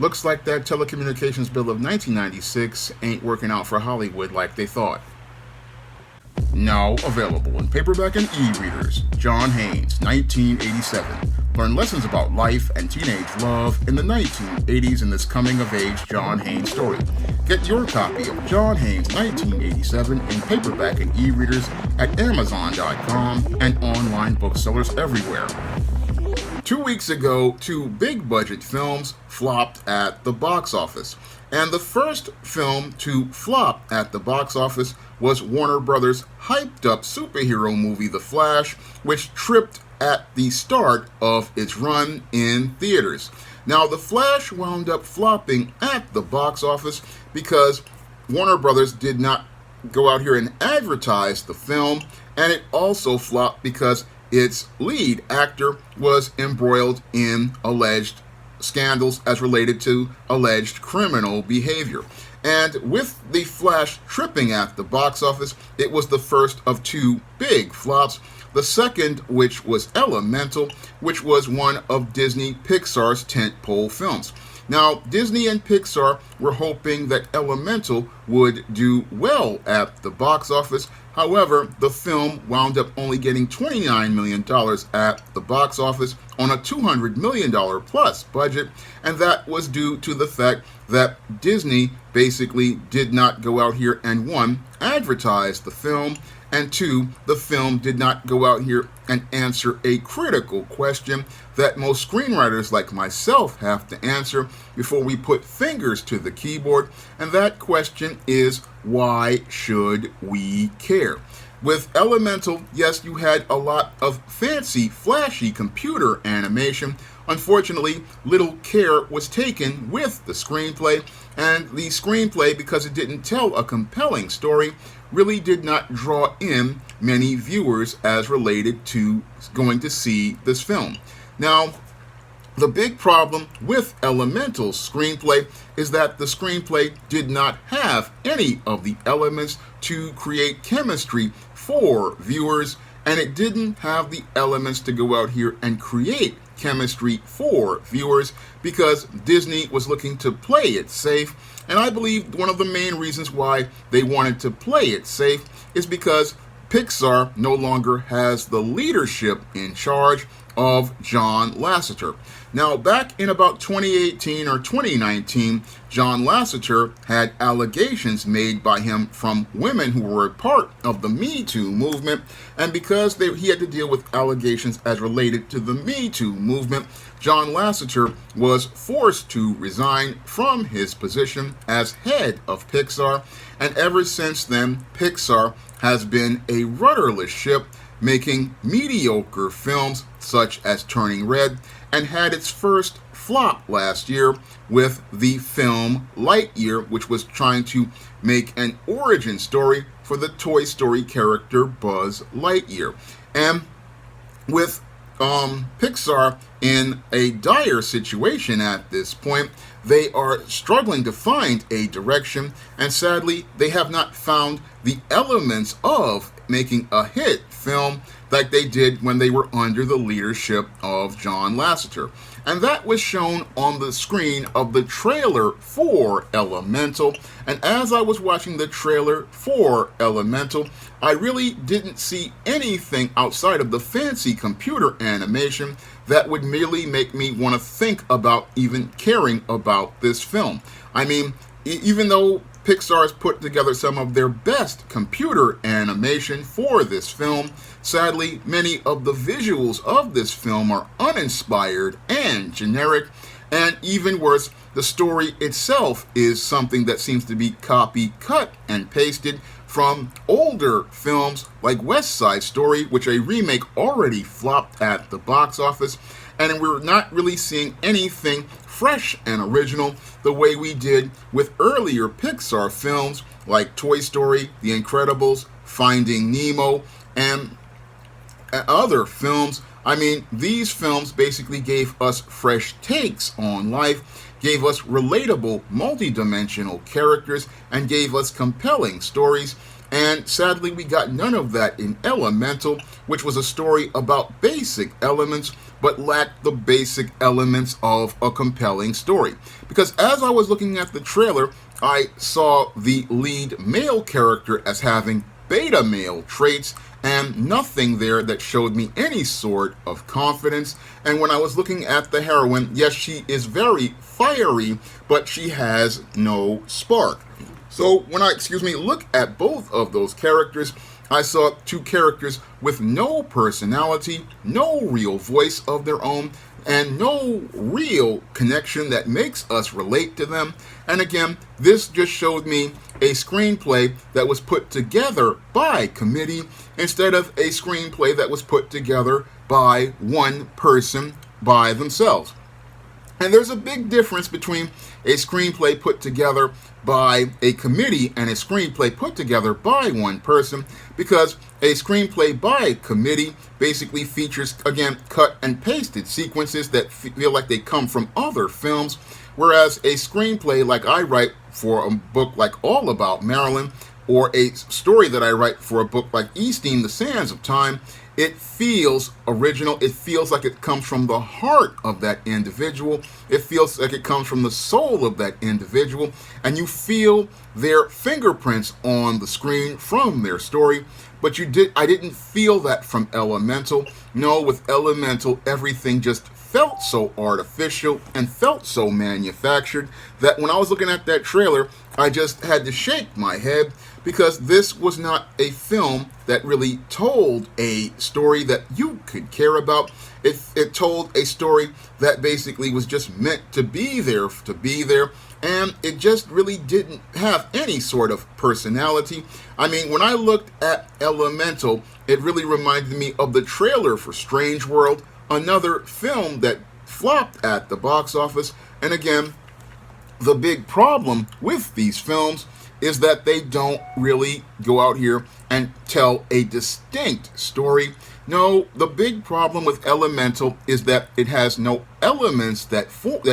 Looks like that telecommunications bill of 1996 ain't working out for Hollywood like they thought. Now available in paperback and e-readers, John Haynes, 1987. Learn lessons about life and teenage love in the 1980s in this coming-of-age John Haynes story. Get your copy of John Haynes, 1987 in paperback and e-readers at Amazon.com and online booksellers everywhere. 2 weeks ago, two big-budget films flopped at the box office. And the first film to flop at the box office was Warner Brothers' hyped-up superhero movie The Flash, which tripped at the start of its run in theaters. Now, The Flash wound up flopping at the box office because Warner Brothers did not go out here and advertise the film, and it also flopped because its lead actor was embroiled in alleged scandals as related to alleged criminal behavior. And with The Flash tripping at the box office, it was the first of two big flops. The second, which was Elemental, which was one of Disney Pixar's tentpole films. Now, Disney and Pixar were hoping that Elemental would do well at the box office. However, the film wound up only getting $29 million at the box office on a $200 million plus budget, and that was due to the fact that Disney basically did not go out here and, one, advertise the film, and two, the film did not go out here and answer a critical question that most screenwriters like myself have to answer before we put fingers to the keyboard, and that question is, why should we care? With Elemental, yes, you had a lot of fancy, flashy computer animation. Unfortunately, little care was taken with the screenplay, and the screenplay, because it didn't tell a compelling story, really did not draw in many viewers as related to going to see this film. Now, the big problem with Elemental's screenplay is that the screenplay did not have any of the elements to create chemistry for viewers, and it didn't have the elements to go out here and create chemistry for viewers because Disney was looking to play it safe. And I believe one of the main reasons why they wanted to play it safe is because Pixar no longer has the leadership in charge of John Lasseter. Now, back in about 2018 or 2019, John Lasseter had allegations made by him from women who were a part of the Me Too movement, and because he had to deal with allegations as related to the Me Too movement, John Lasseter was forced to resign from his position as head of Pixar, and ever since then, Pixar has been a rudderless ship, making mediocre films such as Turning Red, and had its first flop last year with the film Lightyear, which was trying to make an origin story for the Toy Story character Buzz Lightyear. And with Pixar in a dire situation at this point, they are struggling to find a direction, and sadly, they have not found the elements of making a hit film like they did when they were under the leadership of John Lasseter. And that was shown on the screen of the trailer for Elemental. And as I was watching the trailer for Elemental, I really didn't see anything outside of the fancy computer animation that would merely make me want to think about even caring about this film. I mean, even though Pixar has put together some of their best computer animation for this film, sadly, many of the visuals of this film are uninspired and generic, and even worse, the story itself is something that seems to be copy, cut, and pasted from older films like West Side Story, which a remake already flopped at the box office, and we're not really seeing anything fresh and original the way we did with earlier Pixar films like Toy Story, The Incredibles, Finding Nemo, and other films. I mean, these films basically gave us fresh takes on life, gave us relatable, multi-dimensional characters, and gave us compelling stories. And sadly, we got none of that in Elemental, which was a story about basic elements, but lacked the basic elements of a compelling story. Because as I was looking at the trailer, I saw the lead male character as having beta male traits and nothing there that showed me any sort of confidence. And when I was looking at the heroine, yes, she is very fiery, but she has no spark. So when I, look at both of those characters, I saw two characters with no personality, no real voice of their own, and no real connection that makes us relate to them. And again, this just showed me a screenplay that was put together by committee instead of a screenplay that was put together by one person by themselves. And there's a big difference between a screenplay put together by a committee and a screenplay put together by one person, because a screenplay by committee basically features, again, cut and pasted sequences that feel like they come from other films, whereas a screenplay like I write for a book like All About Marilyn, or a story that I write for a book like Easting the Sands of Time, it feels original. It feels like it comes from the heart of that individual. It feels like it comes from the soul of that individual. And you feel their fingerprints on the screen from their story. But I didn't feel that from Elemental. No, with Elemental, everything just felt so artificial and felt so manufactured that when I was looking at that trailer, I just had to shake my head, because this was not a film that really told a story that you could care about. It told a story that basically was just meant to be there, and it just really didn't have any sort of personality. I mean, when I looked at Elemental, it really reminded me of the trailer for Strange World, another film that flopped at the box office. And again, the big problem with these films is that they don't really go out here and tell a distinct story. No, the big problem with Elemental is that it has no elements that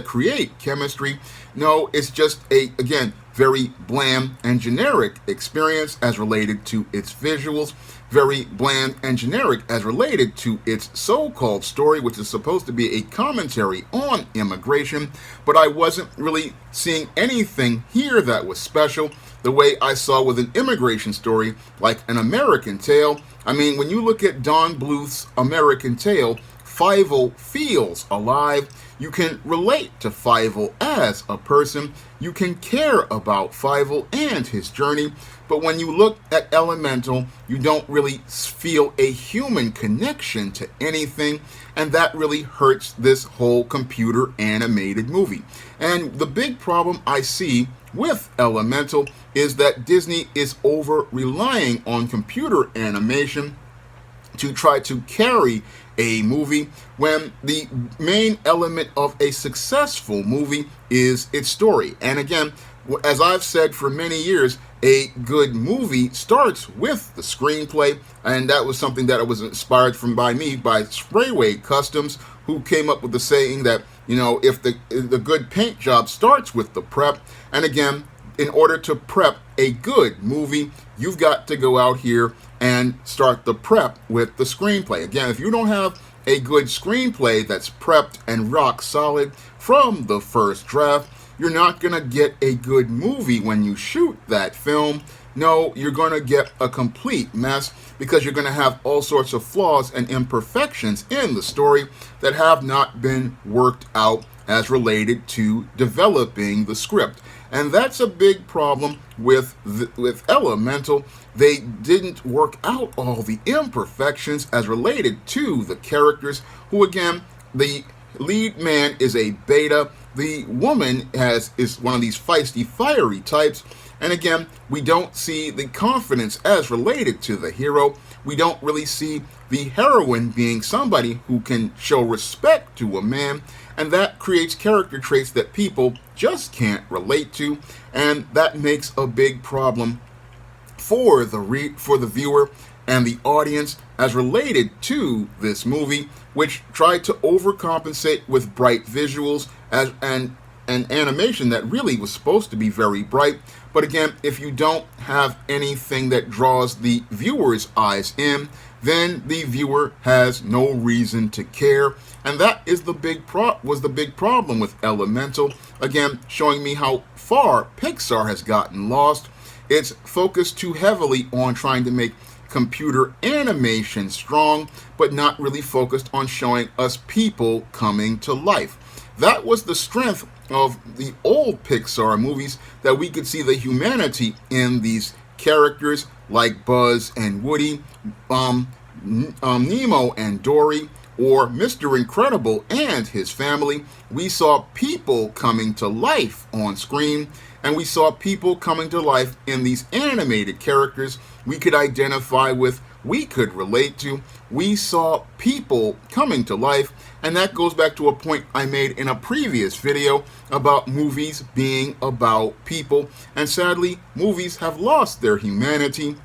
create chemistry. No, it's just again, very bland and generic experience as related to its visuals, very bland and generic as related to its so-called story, which is supposed to be a commentary on immigration, but I wasn't really seeing anything here that was special the way I saw with an immigration story like An American Tail. I mean, when you look at Don Bluth's American Tail, Fievel feels alive. You can relate to Fievel as a person. You can care about Fievel and his journey. But when you look at Elemental, you don't really feel a human connection to anything. And that really hurts this whole computer animated movie. And the big problem I see with Elemental is that Disney is over relying on computer animation to try to carry a movie when the main element of a successful movie is its story. And again, as I've said for many years, a good movie starts with the screenplay, and that was something that was inspired by Sprayway Customs, who came up with the saying that, if the good paint job starts with the prep. And again, in order to prep a good movie, you've got to go out here and start the prep with the screenplay. Again, if you don't have a good screenplay that's prepped and rock solid from the first draft, you're not going to get a good movie when you shoot that film. No, you're going to get a complete mess, because you're going to have all sorts of flaws and imperfections in the story that have not been worked out as related to developing the script. And that's a big problem with Elemental. They didn't work out all the imperfections as related to the characters, who again, the lead man is a beta. The woman is one of these feisty, fiery types. And again, we don't see the confidence as related to the hero. We don't really see the heroine being somebody who can show respect to a man. And that creates character traits that people just can't relate to. And that makes a big problem for the viewer and the audience as related to this movie, which tried to overcompensate with bright visuals and an animation that really was supposed to be very bright. But again, if you don't have anything that draws the viewer's eyes in, then the viewer has no reason to care. And that is the big problem with Elemental. Again, showing me how far Pixar has gotten lost. It's focused too heavily on trying to make computer animation strong, but not really focused on showing us people coming to life. That was the strength of the old Pixar movies, that we could see the humanity in these characters like Buzz and Woody, Nemo and Dory, or Mr. Incredible and his family. We saw people coming to life on screen, and we saw people coming to life in these animated characters we could identify with, we could relate to. We saw people coming to life, and that goes back to a point I made in a previous video about movies being about people. And sadly, movies have lost their humanity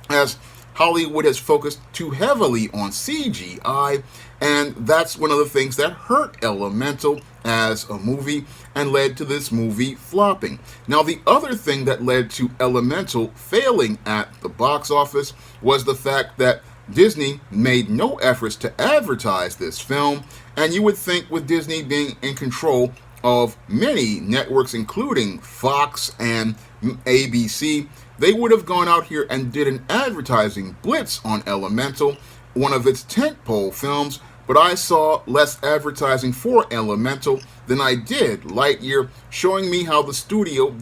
as Hollywood has focused too heavily on CGI, and that's one of the things that hurt Elemental as a movie and led to this movie flopping. Now, the other thing that led to Elemental failing at the box office was the fact that Disney made no efforts to advertise this film, and you would think with Disney being in control of many networks, including Fox and ABC, they would have gone out here and did an advertising blitz on Elemental, one of its tentpole films, but I saw less advertising for Elemental than I did Lightyear, showing me how the studio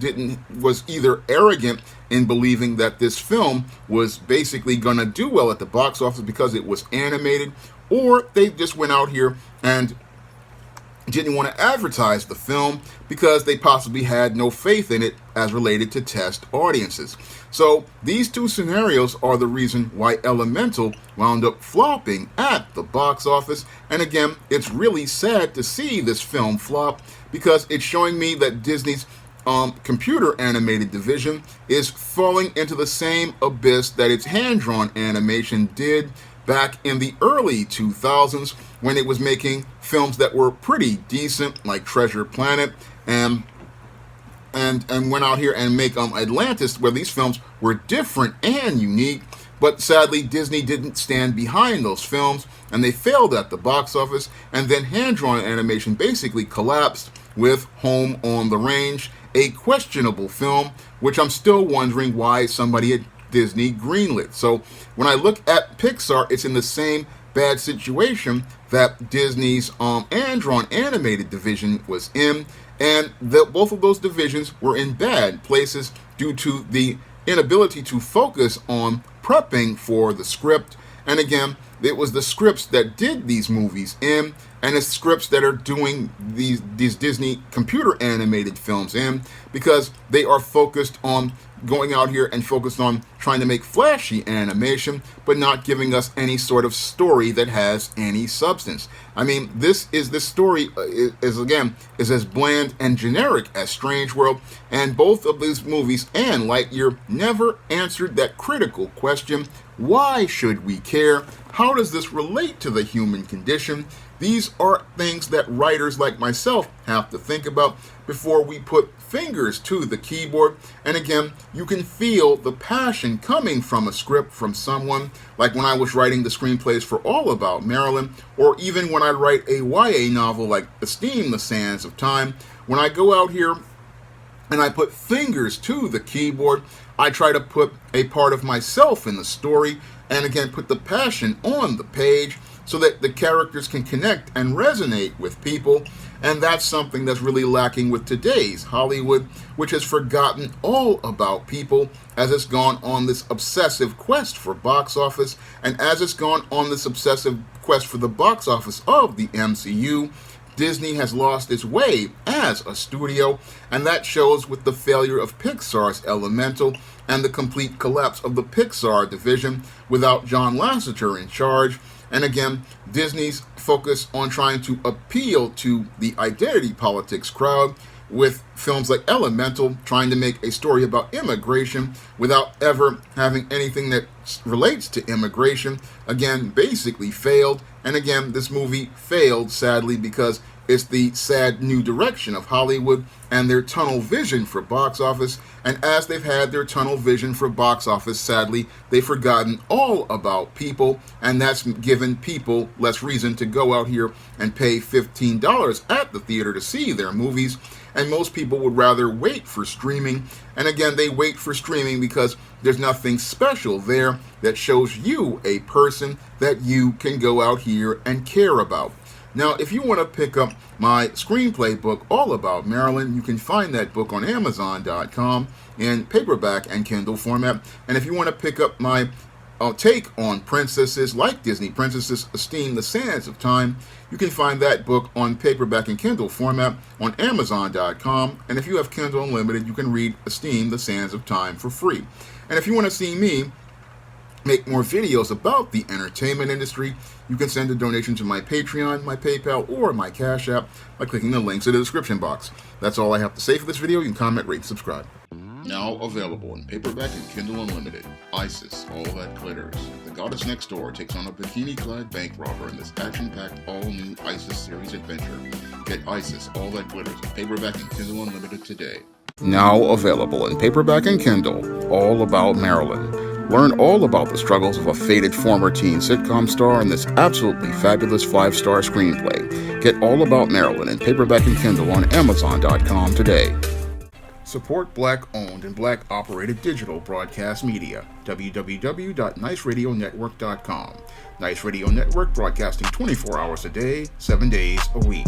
was either arrogant in believing that this film was basically going to do well at the box office because it was animated, or they just went out here and didn't want to advertise the film because they possibly had no faith in it as related to test audiences. So these two scenarios are the reason why Elemental wound up flopping at the box office. And again, it's really sad to see this film flop because it's showing me that Disney's computer animated division is falling into the same abyss that its hand-drawn animation did back in the early 2000s, when it was making films that were pretty decent, like Treasure Planet, and went out here and make Atlantis, where these films were different and unique. But sadly, Disney didn't stand behind those films, and they failed at the box office. And then hand-drawn animation basically collapsed with Home on the Range, a questionable film, which I'm still wondering why somebody at Disney greenlit. So when I look at Pixar, it's in the same bad situation that Disney's hand-drawn animated division was in, and both of those divisions were in bad places due to the inability to focus on prepping for the script. And again, it was the scripts that did these movies in, and it's scripts that are doing these Disney computer animated films in, because they are focused on going out here and focused on trying to make flashy animation, but not giving us any sort of story that has any substance. I mean, this story is as bland and generic as Strange World, and both of these movies and Lightyear never answered that critical question: why should we care? How does this relate to the human condition? These are things that writers like myself have to think about before we put fingers to the keyboard. And again, you can feel the passion coming from a script from someone, like when I was writing the screenplays for All About Marilyn, or even when I write a YA novel like Esteem the Sands of Time. When I go out here and I put fingers to the keyboard, I try to put a part of myself in the story, and again, put the passion on the page so that the characters can connect and resonate with people. And that's something that's really lacking with today's Hollywood, which has forgotten all about people as it's gone on this obsessive quest for box office. And as it's gone on this obsessive quest for the box office of the MCU, Disney has lost its way as a studio, and that shows with the failure of Pixar's Elemental and the complete collapse of the Pixar division without John Lasseter in charge. And again, Disney's focus on trying to appeal to the identity politics crowd with films like Elemental, trying to make a story about immigration without ever having anything that relates to immigration, again, basically failed. And again, this movie failed, sadly, because It's the sad new direction of Hollywood and their tunnel vision for box office. And as they've had their tunnel vision for box office, sadly, they've forgotten all about people, and that's given people less reason to go out here and pay $15 at the theater to see their movies. And most people would rather wait for streaming. And again, they wait for streaming because there's nothing special there that shows you a person that you can go out here and care about. Now, if you want to pick up my screenplay book, All About Marilyn, you can find that book on Amazon.com in paperback and Kindle format. And if you want to pick up my take on princesses like Disney princesses, Esteem the Sands of Time, you can find that book on paperback and Kindle format on Amazon.com. And if you have Kindle Unlimited, you can read Esteem the Sands of Time for free. And if you want to see me make more videos about the entertainment industry, you can send a donation to my Patreon, my PayPal, or my Cash App by clicking the links in the description box. That's all I have to say for this video. You can comment, rate, and subscribe. Now available in paperback and Kindle Unlimited. Isis, All That Glitters. The goddess next door takes on a bikini-clad bank robber in this action-packed, all-new Isis series adventure. Get Isis, All That Glitters in paperback and Kindle Unlimited today. Now available in paperback and Kindle. All About Marilyn. Learn all about the struggles of a faded former teen sitcom star in this absolutely fabulous 5-star screenplay. Get All About Marilyn in paperback and Kindle on Amazon.com today. Support Black-owned and Black-operated digital broadcast media. www.niceradionetwork.com. Nice Radio Network, broadcasting 24 hours a day, 7 days a week.